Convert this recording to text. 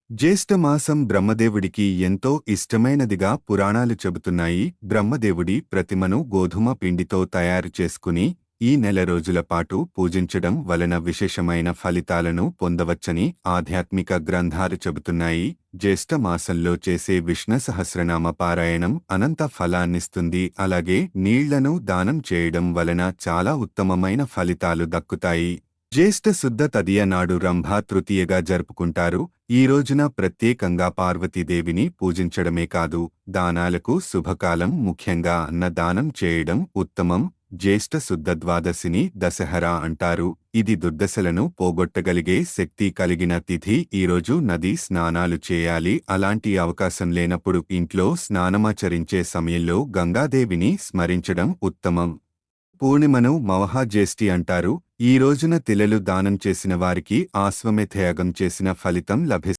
జ్యేష్ఠమాసం బ్రహ్మదేవుడికి ఎంతో ఇష్టమైనదిగా పురాణాలు చెబుతున్నాయి. బ్రహ్మదేవుడి ప్రతిమను గోధుమ పిండితో తయారు చేసుకుని ఈ నెల రోజుల పాటు పూజించడం వలన విశేషమైన ఫలితాలను పొందవచ్చని ఆధ్యాత్మిక గ్రంథాలు చెబుతున్నాయి. జ్యేష్ఠ మాసంలో చేసే విష్ణు సహస్రనామ పారాయణం అనంత ఫలాన్నిస్తుంది. అలాగే నీళ్లను దానం చేయడం వలన చాలా ఉత్తమమైన ఫలితాలు దక్కుతాయి. జ్యేష్ఠ శుద్ధ తదియ నాడు రంభా తృతీయగా జరుపుకుంటారు. ఈ రోజున ప్రత్యేకంగా పార్వతీదేవిని పూజించడమే కాదు, దానాలకు శుభకాలం. ముఖ్యంగా అన్నదానం చేయడం ఉత్తమం. జ్యేష్ఠ శుద్ధ ద్వాదశిని దశహరా అంటారు. ఇది దుర్దశలను పోగొట్టగలిగే శక్తి కలిగిన తిథి. ఈరోజు నదీ స్నానాలు చేయాలి. అలాంటి అవకాశం లేనప్పుడు ఇంట్లో స్నానమాచరించే సమయంలో గంగాదేవిని స్మరించడం ఉత్తమం. పూర్ణిమను మవహాజ్యేష్ఠి అంటారు. ఈ రోజున తిలలు దానం చేసిన వారికి ఆశ్వమేధయాగం చేసిన ఫలితం లభిస్తుంది.